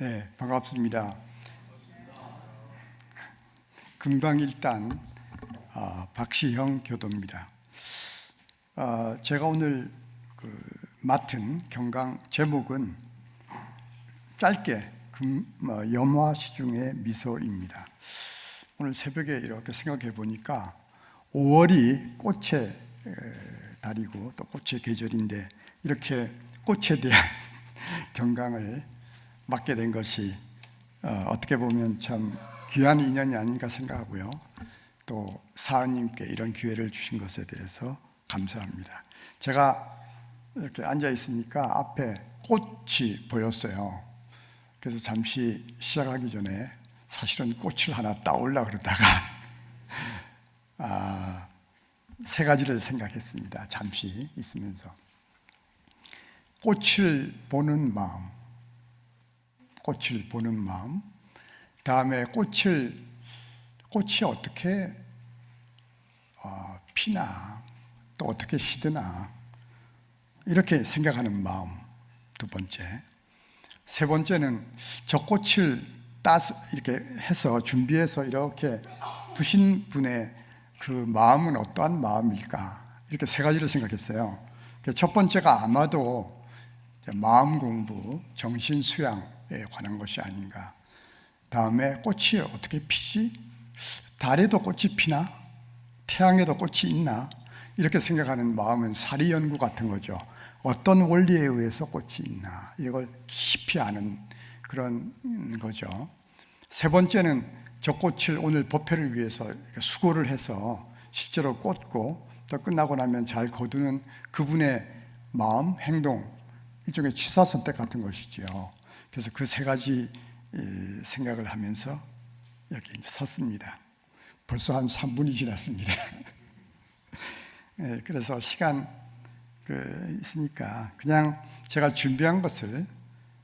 네, 반갑습니다. 금강일단 박시형 교도입니다. 제가 오늘 맡은 경강 제목은 짧게 염화시중의 미소입니다. 오늘 새벽에 이렇게 생각해 보니까 5월이 꽃의 달이고 또 꽃의 계절인데 이렇게 꽃에 대한 경강을 맡게 된 것이 어떻게 보면 참 귀한 인연이 아닌가 생각하고요. 또 사은님께 이런 기회를 주신 것에 대해서 감사합니다. 제가 이렇게 앉아 있으니까 앞에 꽃이 보였어요. 그래서 잠시 시작하기 전에 사실은 꽃을 하나 따오려고 그러다가 세 가지를 생각했습니다. 잠시 있으면서 꽃을 보는 마음, 다음에 꽃이 어떻게 피나 또 어떻게 시드나 이렇게 생각하는 마음, 두 번째. 세 번째는 저 꽃을 따서 이렇게 해서 준비해서 이렇게 두신 분의 그 마음은 어떠한 마음일까, 이렇게 세 가지를 생각했어요. 첫 번째가 아마도 마음 공부, 정신 수양에 관한 것이 아닌가. 다음에 꽃이 어떻게 피지? 달에도 꽃이 피나? 태양에도 꽃이 있나? 이렇게 생각하는 마음은 사리 연구 같은 거죠. 어떤 원리에 의해서 꽃이 있나? 이걸 깊이 아는 그런 거죠. 세 번째는 저 꽃을 오늘 법회를 위해서 수고를 해서 실제로 꽂고 또 끝나고 나면 잘 거두는 그분의 마음, 행동, 일종의 취사 선택 같은 것이지요. 그래서 그 세 가지 생각을 하면서 여기 이제 섰습니다. 벌써 한 3분이 지났습니다. 그래서 시간 있으니까 그냥 제가 준비한 것을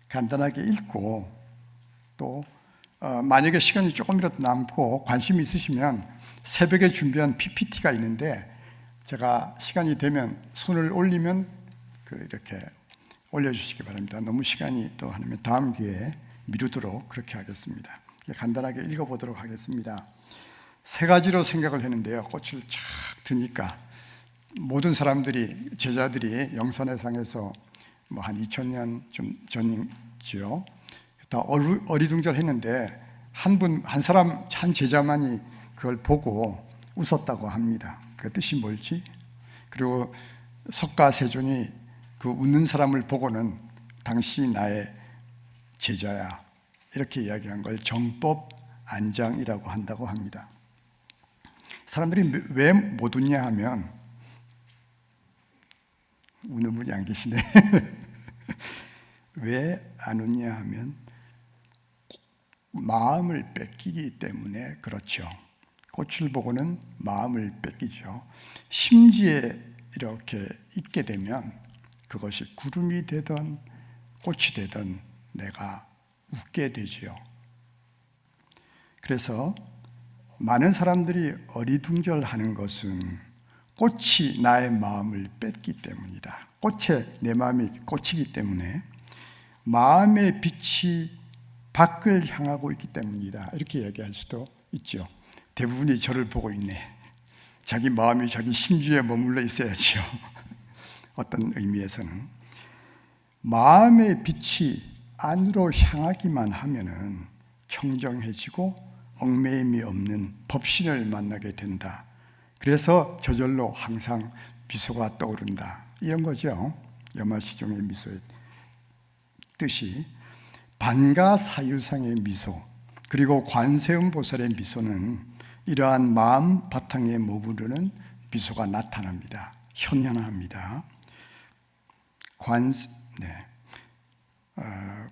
간단하게 읽고 또 만약에 시간이 조금이라도 남고 관심이 있으시면 새벽에 준비한 PPT가 있는데 제가 시간이 되면 손을 올리면 이렇게 올려주시기 바랍니다. 너무 시간이 또 하면 다음 기회에 미루도록 그렇게 하겠습니다. 간단하게 읽어보도록 하겠습니다. 세 가지로 생각을 했는데요. 꽃을 착 드니까 모든 사람들이, 제자들이 영선회상에서 한 2000년 좀 전이지요. 다 어리둥절했는데 한 사람, 한 제자만이 그걸 보고 웃었다고 합니다. 그 뜻이 뭘지? 그리고 석가세존이 그 웃는 사람을 보고는 당신이 나의 제자야, 이렇게 이야기한 걸 정법 안장이라고 한다고 합니다. 사람들이 왜 못 웃냐 하면, 우는 분이 안 계시네. 왜 안 웃냐 하면 마음을 뺏기기 때문에 그렇죠. 꽃을 보고는 마음을 뺏기죠. 심지에 이렇게 있게 되면 그것이 구름이 되든 꽃이 되든 내가 웃게 되지요. 그래서 많은 사람들이 어리둥절하는 것은 꽃이 나의 마음을 뺏기 때문이다. 꽃에 내 마음이 꽂히기 때문에 마음의 빛이 밖을 향하고 있기 때문이다. 이렇게 얘기할 수도 있죠. 대부분이 저를 보고 있네. 자기 마음이 자기 심주에 머물러 있어야지요. 어떤 의미에서는 마음의 빛이 안으로 향하기만 하면은 청정해지고 얽매임이 없는 법신을 만나게 된다. 그래서 저절로 항상 미소가 떠오른다. 이런 거죠. 염화시중의 미소의 뜻이. 반가사유상의 미소 그리고 관세음보살의 미소는 이러한 마음 바탕에 머무르는 미소가 나타납니다. 현현합니다.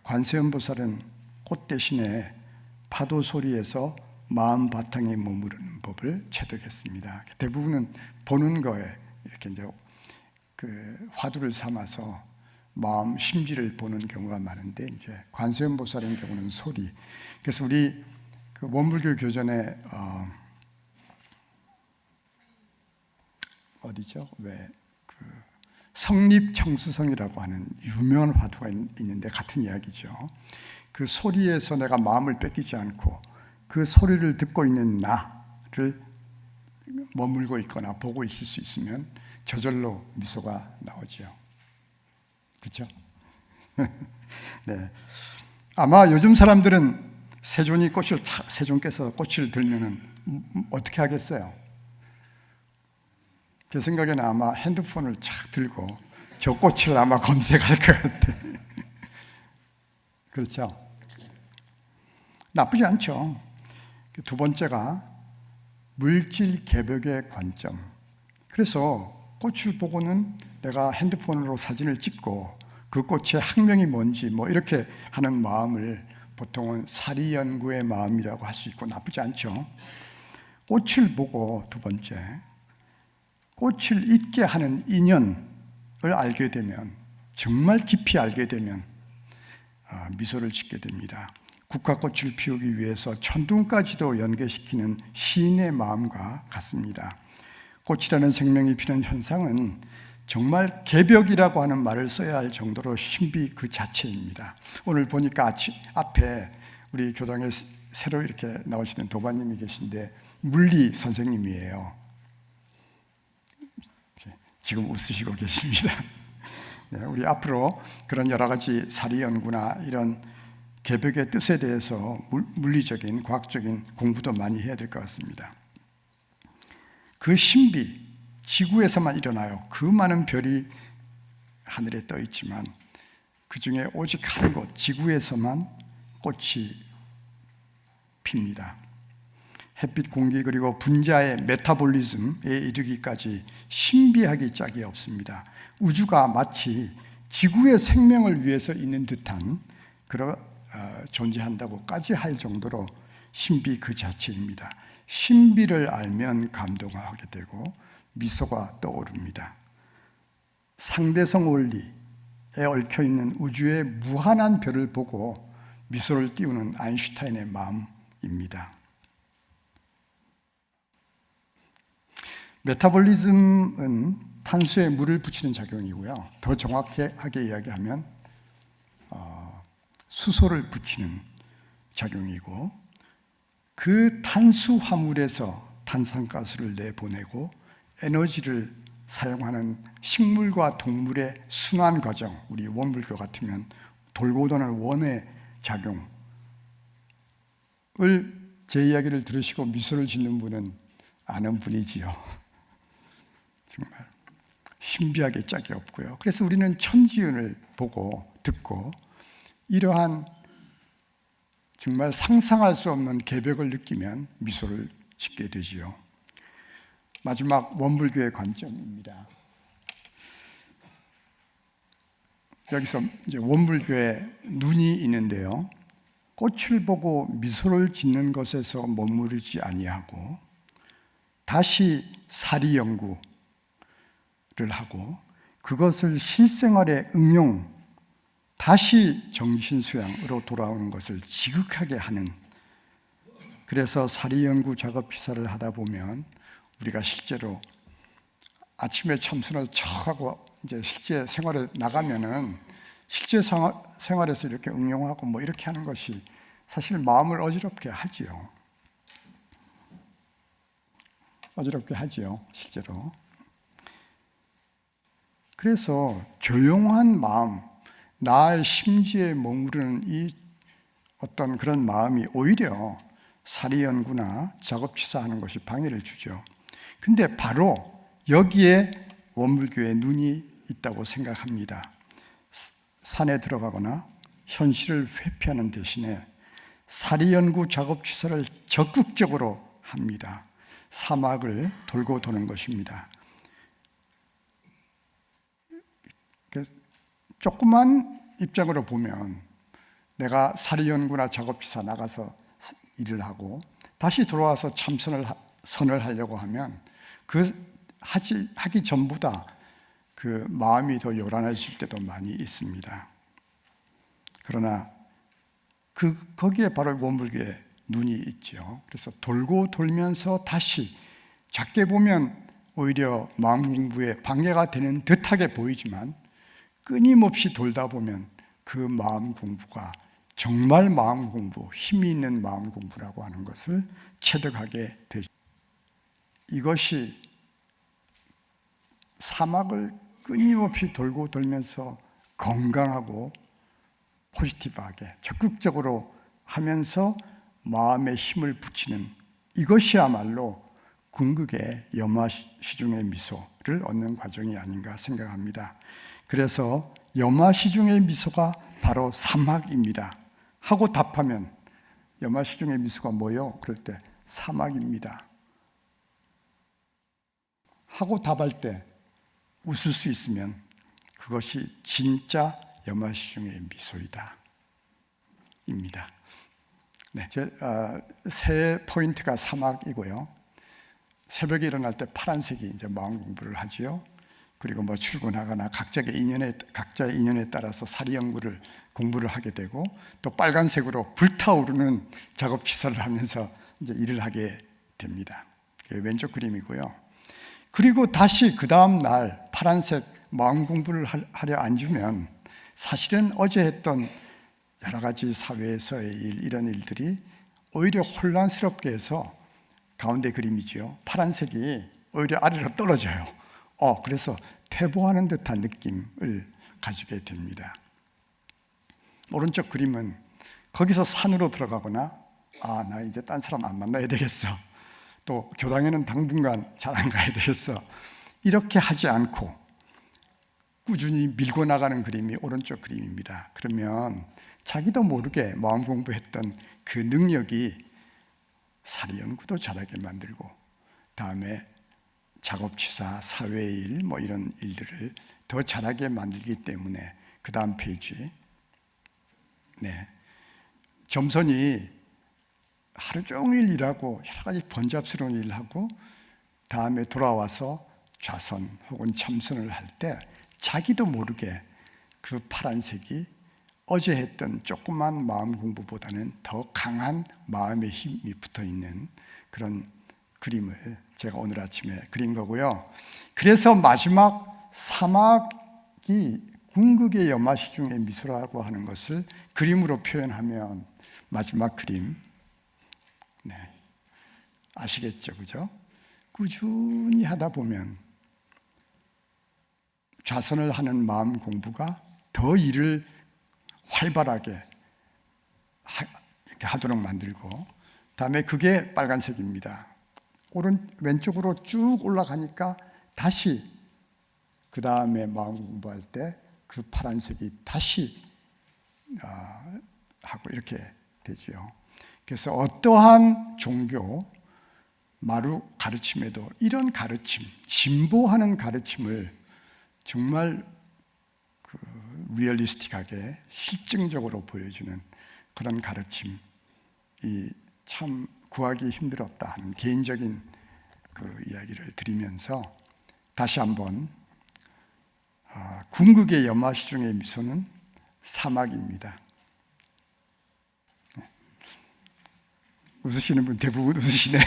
관세음보살은 꽃 대신에 파도 소리에서 마음 바탕에 머무르는 법을 체득했습니다. 대부분은 보는 거에 이렇게 이제 화두를 삼아서 마음 심지를 보는 경우가 많은데, 이제 관세음보살의 경우는 소리. 그래서 우리 원불교 교전에 어디죠? 성립청수성이라고 하는 유명한 화두가 있는데 같은 이야기죠. 그 소리에서 내가 마음을 뺏기지 않고 그 소리를 듣고 있는 나를 머물고 있거나 보고 있을 수 있으면 저절로 미소가 나오죠. 그렇죠? 네. 아마 요즘 사람들은 세종께서 꽃을 들면은 어떻게 하겠어요? 제 생각에는 아마 핸드폰을 착 들고 저 꽃을 아마 검색할 것 같아. 그렇죠? 나쁘지 않죠. 두 번째가 물질 개벽의 관점. 그래서 꽃을 보고는 내가 핸드폰으로 사진을 찍고 그 꽃의 학명이 뭔지 뭐 이렇게 하는 마음을 보통은 사리 연구의 마음이라고 할 수 있고 나쁘지 않죠. 꽃을 보고 두 번째, 꽃을 잊게 하는 인연을 알게 되면, 정말 깊이 알게 되면 미소를 짓게 됩니다. 국화꽃을 피우기 위해서 천둥까지도 연계시키는 시인의 마음과 같습니다. 꽃이라는 생명이 피는 현상은 정말 개벽이라고 하는 말을 써야 할 정도로 신비 그 자체입니다. 오늘 보니까 앞에 우리 교당에 새로 이렇게 나오시는 도반님이 계신데 물리 선생님이에요. 지금 웃으시고 계십니다. 네, 우리 앞으로 그런 여러 가지 사리 연구나 이런 개벽의 뜻에 대해서 물리적인, 과학적인 공부도 많이 해야 될 것 같습니다. 그 신비, 지구에서만 일어나요. 그 많은 별이 하늘에 떠 있지만 그 중에 오직 한 곳, 지구에서만 꽃이 핍니다. 햇빛, 공기 그리고 분자의 메타볼리즘에 이르기까지 신비하기 짝이 없습니다. 우주가 마치 지구의 생명을 위해서 있는 듯한 그런 존재한다고까지 할 정도로 신비 그 자체입니다. 신비를 알면 감동하게 되고 미소가 떠오릅니다. 상대성 원리에 얽혀있는 우주의 무한한 별을 보고 미소를 띄우는 아인슈타인의 마음입니다. 메타볼리즘은 탄수에 물을 붙이는 작용이고요. 더 정확하게 이야기하면 수소를 붙이는 작용이고, 그 탄수 화물에서 탄산가스를 내보내고 에너지를 사용하는 식물과 동물의 순환 과정, 우리 원불교 같으면 돌고 도는 원의 작용을 제 이야기를 들으시고 미소를 짓는 분은 아는 분이지요. 정말 신비하게 짝이 없고요. 그래서 우리는 천지운을 보고 듣고 이러한 정말 상상할 수 없는 개벽을 느끼면 미소를 짓게 되지요. 마지막 원불교의 관점입니다. 여기서 이제 원불교의 눈이 있는데요. 꽃을 보고 미소를 짓는 것에서 머무르지 아니하고 다시 사리 연구를 하고 그것을 실생활에 응용, 다시 정신수양으로 돌아오는 것을 지극하게 하는, 그래서 사리 연구 작업 취사를 하다 보면 우리가 실제로 아침에 참선을 척 하고 이제 실제 생활에 나가면은 실제 생활에서 이렇게 응용하고 뭐 이렇게 하는 것이 사실 마음을 어지럽게 하지요. 어지럽게 하지요, 실제로. 그래서 조용한 마음, 나의 심지에 머무르는 이 어떤 그런 마음이 오히려 사리 연구나 작업 취사하는 것이 방해를 주죠. 근데 바로 여기에 원불교의 눈이 있다고 생각합니다. 산에 들어가거나 현실을 회피하는 대신에 사리 연구 작업 취사를 적극적으로 합니다. 사막을 돌고 도는 것입니다. 조그만 입장으로 보면 내가 사리 연구나 작업 취사 나가서 일을 하고 다시 돌아와서 선을 하려고 하면 하기 전보다 그 마음이 더 요란해질 때도 많이 있습니다. 그러나 거기에 바로 원불교의 눈이 있죠. 그래서 돌고 돌면서 다시 작게 보면 오히려 마음 공부에 방해가 되는 듯하게 보이지만 끊임없이 돌다 보면 그 마음 공부가 정말 마음 공부, 힘이 있는 마음 공부라고 하는 것을 체득하게 되죠. 이것이 사막을 끊임없이 돌고 돌면서 건강하고 포지티브하게 적극적으로 하면서 마음에 힘을 붙이는 이것이야말로 궁극의 염화시중의 미소를 얻는 과정이 아닌가 생각합니다. 그래서 염화시중의 미소가 바로 사막입니다 하고 답하면 염화시중의 미소가 뭐요? 그럴 때 사막입니다 하고 답할 때 웃을 수 있으면 그것이 진짜 염화시중의 미소이다 입니다. 네, 세 포인트가 사막이고요. 새벽에 일어날 때 파란색이 이제 마음 공부를 하지요. 그리고 뭐 출근하거나 각자의 인연에 따라서 사리 연구를 공부를 하게 되고, 또 빨간색으로 불타오르는 작업 기사를 하면서 이제 일을 하게 됩니다. 그게 왼쪽 그림이고요. 그리고 다시 그 다음 날 파란색 마음 공부를 하려 앉으면 사실은 어제 했던 여러 가지 사회에서의 일, 이런 일들이 오히려 혼란스럽게 해서 가운데 그림이죠. 파란색이 오히려 아래로 떨어져요. 그래서 퇴보하는 듯한 느낌을 가지게 됩니다. 오른쪽 그림은 거기서 산으로 들어가거나 나 이제 딴 사람 안 만나야 되겠어, 또 교당에는 당분간 잘 안 가야 되겠어, 이렇게 하지 않고 꾸준히 밀고 나가는 그림이 오른쪽 그림입니다. 그러면 자기도 모르게 마음 공부했던 그 능력이 사리 연구도 잘하게 만들고, 다음에 작업치사, 사회일 뭐 이런 일들을 더 잘하게 만들기 때문에 그 다음 페이지, 네, 점선이 하루 종일 일하고 여러 가지 번잡스러운 일을 하고 다음에 돌아와서 좌선 혹은 참선을 할 때 자기도 모르게 그 파란색이 어제 했던 조그만 마음 공부보다는 더 강한 마음의 힘이 붙어있는 그런 그림을 제가 오늘 아침에 그린 거고요. 그래서 마지막 사막이 궁극의 염화시중의 미소라고 하는 것을 그림으로 표현하면 마지막 그림, 네, 아시겠죠? 그죠? 꾸준히 하다 보면 좌선을 하는 마음 공부가 더 일을 활발하게 하도록 만들고, 다음에 그게 빨간색입니다. 왼쪽으로 쭉 올라가니까 다시 그 다음에 마음 공부할 때 그 파란색이 다시 하고 이렇게 되죠. 그래서 어떠한 종교, 마루 가르침에도 이런 가르침, 진보하는 가르침을 정말 리얼리스틱하게 실증적으로 보여주는 그런 가르침이 참 구하기 힘들었다 하는 개인적인 그 이야기를 드리면서 다시 한번 궁극의 염화시중의 미소는 사막입니다. 웃으시는 분 대부분 웃으시네.